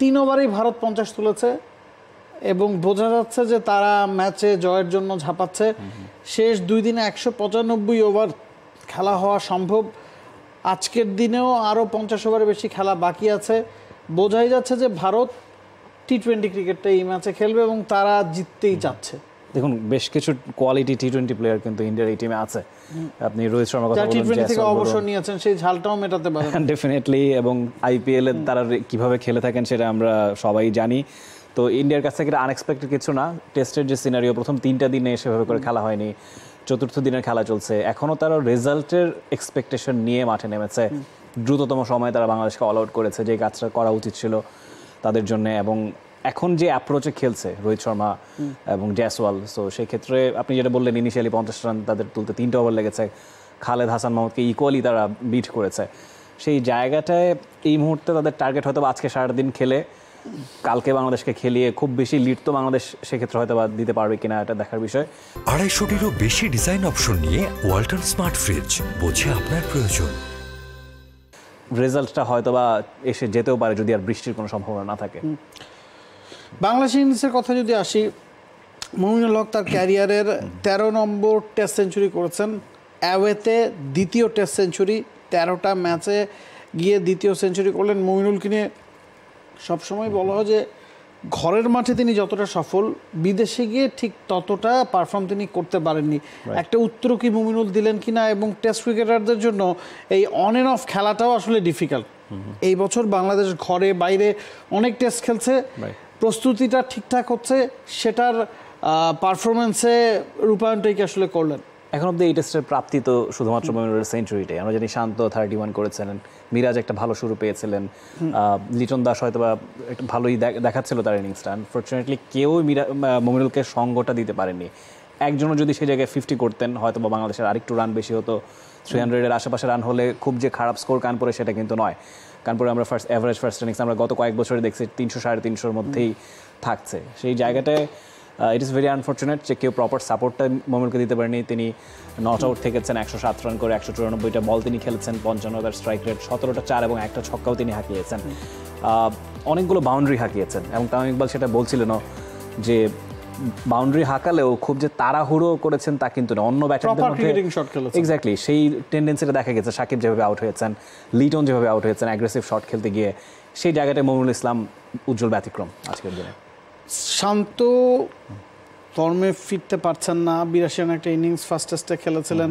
3 ওভারেই ভারত 50 তুলেছে এবং বোঝা যাচ্ছে যে তারা ম্যাচে জয়ের জন্য ঝাঁপাচ্ছে। শেষ 2 দিনে 195 ওভার খেলা হওয়া সম্ভব, আজকের দিনেও আরও 50 ওভারের বেশি খেলা বাকি আছে। বোঝাই যাচ্ছে যে ভারত টি-20 ক্রিকেটটা এই ম্যাচে খেলবে এবং তারা জিততেই চাচ্ছে। দেখুন বেশ কিছু কোয়ালিটি টি-20 প্লেয়ার কিন্তু ইন্ডিয়ার এই টিমে আছে। আপনি রোহিত শর্মার কথা বলেন, টি-20 থেকে অবসর নিয়েছেন, সেই ঝালটাও মেটাতে পারেন ডেফিনেটলি। এবং আইপিএল এ তারা কিভাবে খেলে থাকেন সেটা আমরা সবাই জানি। তো ইন্ডিয়ার কাছ থেকে এটা আনএক্সপেক্টেড কিছু না। টেস্টের যে সিনারিও, প্রথম 3টা দিনে সেভাবে করে খেলা হয়নি, 4র্থ দিনের খেলা চলছে, এখনও তারা রেজাল্টের এক্সপেকটেশন নিয়ে মাঠে নেমেছে। দ্রুততম সময়ে তারা বাংলাদেশকে অল আউট করেছে, যে কাজটা করা উচিত ছিল তাদের জন্য। এবং এখন যে অ্যাপ্রোচে খেলছে রোহিত শর্মা এবং জয়সওয়াল, সো সেই ক্ষেত্রে আপনি যেটা বললেন ইনিশিয়ালি 50 রান তাদের তুলতে 3টা ওভার লেগেছে, খালেদ হাসান মাহমুদকে ইকুয়ালি তারা বিট করেছে। সেই জায়গাটায় এই মুহূর্তে তাদের টার্গেট হয়তো আজকে সারাদিন খেলে কালকে বাংলাদেশকে খেলিয়ে খুব বেশি লিড তো বাংলাদেশ সেক্ষেত্রে হয়তো বা দিতে পারবে কিনা, এটা দেখার বিষয়। 250-টিরও বেশি ডিজাইন অপশন নিয়ে ওয়ালটন স্মার্ট ফ্রিজ, বোঝে আপনার প্রয়োজন। রেজাল্টটা হয়তো বা এসে যেতেও পারে যদি আর বৃষ্টির কোনো সম্ভাবনা না থাকে। বাংলাদেশ ইনিংসের কথা যদি আসি, মুমিনুল হক তার ক্যারিয়ারের 13 নম্বর টেস্ট সেঞ্চুরি করেছেন। অ্যাওয়েতে দ্বিতীয় টেস্ট সেঞ্চুরি, 13টা ম্যাচে গিয়ে দ্বিতীয় সেঞ্চুরি করলেন। মুমিনুলকে নিয়ে সবসময় বলা হয় যে ঘরের মাঠে তিনি যতটা সফল, বিদেশে গিয়ে ঠিক ততটা পারফর্ম তিনি করতে পারেননি। একটা উত্তর কি মুমিনুল দিলেন কিনা, এবং টেস্ট ক্রিকেটারদের জন্য এই অন অ্যান্ড অফ খেলাটাও আসলে ডিফিকাল্ট। এই বছর বাংলাদেশ ঘরে বাইরে অনেক টেস্ট খেলছে, প্রস্তুতিটা ঠিকঠাক হচ্ছে, সেটার পারফরমেন্সে রূপায়ণটাই কি আসলে করলেন? এখন অব্দি এই টেস্টের প্রাপ্তি তো শুধুমাত্র মুমিনুলের সেঞ্চুরিটাই। আমরা জানি শান্ত 31 করেছিলেন, মিরাজ একটা ভালো শুরু পেয়েছিলেন, লিটন দাস হয়তো বা একটু ভালোই দেখাচ্ছিল তার ইনিংসটা। আনফর্চুনেটলি কেউ মুমিনুলকে সঙ্গটা দিতে পারেনি। একজনও যদি সেই জায়গায় 50 করতেন হয়তো বা বাংলাদেশের আরেকটু রান বেশি হতো। 300-এর আশেপাশে রান হলে খুব যে খারাপ স্কোর কানপুরে সেটা কিন্তু নয়। কানপুরে আমরা অ্যাভারেজ ফার্স্ট ইনিংস আমরা গত কয়েক বছরে দেখছি 300-350-র মধ্যেই থাকছে। সেই জায়গাটায় ইট ইস ভেরি আনফর্চুনেট যে কেউ প্রপার সাপোর্টটা মুমিনুলকে দিতে পারেনি। তিনি নট আউট থেকেছেন 107 রান করে, 194টা বল তিনি খেলেছেন, 55 স্ট্রাইক রেট, 17টা 4 এবং একটা ছক্কাও তিনি হাঁকিয়েছেন, অনেকগুলো বাউন্ডারি হাঁকিয়েছেন। এবং তামিম ইকবাল সেটা বলছিলেন যে বাউন্ডারি হাঁকালেও খুব যে তাড়াহুড়ো করেছেন তা কিন্তু না, অন্য ব্যাটারদের মধ্যে এক্স্যাক্টলি সেই টেন্ডেন্সিটা দেখা গেছে। সাকিব যেভাবে আউট হয়েছেন, লিটন যেভাবে আউট হয়েছেন অ্যাগ্রেসিভ শট খেলতে গিয়ে, সেই জায়গাটায় মুমিনুল ইসলাম উজ্জ্বল ব্যতিক্রম আজকের দিনে। শান্ত ফর্মে ফিরতে পারছেন না, 82 রান একটা ইনিংস ফার্স্ট টেস্টে খেলেছিলেন,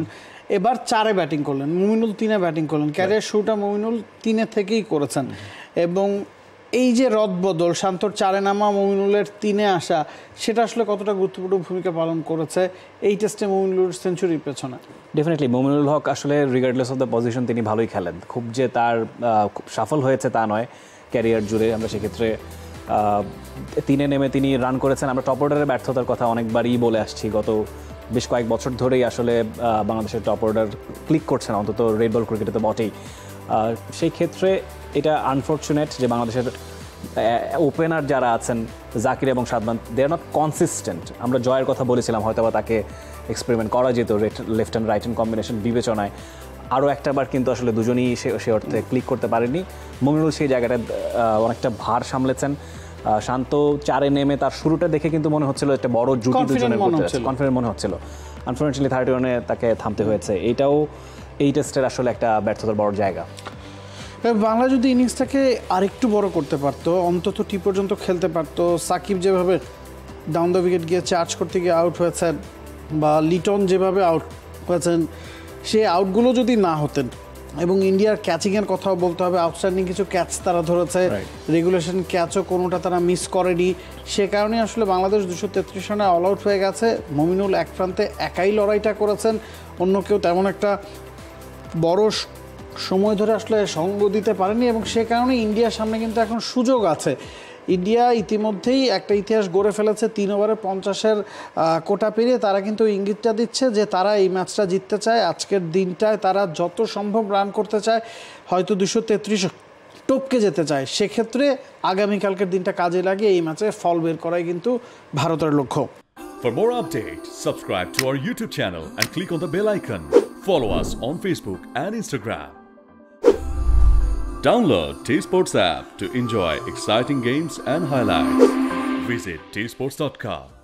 এবার 4-এ ব্যাটিং করলেন, মুমিনুল 3-এ ব্যাটিং করলেন। ক্যারিয়ার শুরুটা মুমিনুল 3-এ থেকেই করেছেন। এবং এই যে রদবদল, শান্তর 4-এ নামা, মুমিনুলের 3-এ আসা, সেটা আসলে কতটা গুরুত্বপূর্ণ ভূমিকা পালন করেছে এই টেস্টে মুমিনুলের সেঞ্চুরির পেছনে? ডেফিনেটলি মুমিনুল হক আসলে রিগার্ডলেস অফ দ্য পজিশন তিনি ভালোই খেলেন। খুব যে তার সাফল হয়েছে তা নয় ক্যারিয়ার জুড়ে। আমরা সেক্ষেত্রে 3-এ নেমে তিনি রান করেছেন। আমরা টপ অর্ডারের ব্যর্থতার কথা অনেকবারই বলে আসছি, গত বেশ কয়েক বছর ধরেই আসলে বাংলাদেশের টপ অর্ডার ক্লিক করছে না, অন্তত রেড বল ক্রিকেটে তো বটেই। সেই ক্ষেত্রে এটা আনফর্চুনেট যে বাংলাদেশের ওপেনার যারা আছেন জাকির এবং সাদমান, দে আর নট কনসিস্টেন্ট। আমরা জয়ের কথা বলেছিলাম, হয়তো বা তাকে এক্সপেরিমেন্ট করা যেত left and right hand combination বিবেচনায়। আরও একটাবার কিন্তু আসলে দুজনই সে অর্থে ক্লিক করতে পারেনি। মুমিনুল সেই জায়গাটায় অনেকটা ভার সামলেছেন। শান্ত 4-এ নেমে তার শুরুটা দেখে কিন্তু মনে হচ্ছিল একটা বড় জুটি দুজনের কনফিডেন্ট মনে হচ্ছিল। আনফর্চুনেটলি 31-এ তাকে থামতে হয়েছে। এইটাও এই টেস্টের আসলে একটা ব্যর্থতার বড় জায়গা। বাংলা যদি ইনিংসটাকে আরেকটু বড় করতে পারতো, অন্তত টি পর্যন্ত খেলতে পারতো, সাকিব যেভাবে ডাউন দ্য উইকেট গিয়ে চার্জ করতে গিয়ে আউট হয়েছেন, বা লিটন যেভাবে আউট হয়েছেন, সেই আউটগুলো যদি না হতেন, এবং ইন্ডিয়ার ক্যাচিংয়ের কথাও বলতে হবে, আউটস্ট্যান্ডিং কিছু ক্যাচ তারা ধরেছে, রেগুলেশন ক্যাচও কোনোটা তারা মিস করেনি। সে কারণে আসলে বাংলাদেশ 233 রানে অল আউট হয়ে গেছে। মুমিনুল এক প্রান্তে একাই লড়াইটা করেছেন, অন্য কেউ তেমন একটা বড় সময় ধরে আসলে সঙ্গ দিতে পারেনি, এবং সে কারণে ইন্ডিয়ার সামনে কিন্তু এখন সুযোগ আছে। ইন্ডিয়া ইতিমধ্যেই একটা ইতিহাস গড়ে ফেলেছে, 3 ওভারে 50-এর কোটা পেরিয়ে তারা কিন্তু ইঙ্গিতটা দিচ্ছে যে তারা এই ম্যাচটা জিততে চায়। আজকের দিনটায় তারা যত সম্ভব রান করতে চায়, হয়তো 233 টপকে যেতে চায়। সেক্ষেত্রে আগামীকালকের দিনটা কাজে লাগিয়ে এই ম্যাচে ফল বের করাই কিন্তু ভারতের লক্ষ্য। For more updates, subscribe to our YouTube channel and click on the bell icon. Follow us on Facebook and Instagram. Download T Sports app to enjoy exciting games and highlights. Visit tsports.com.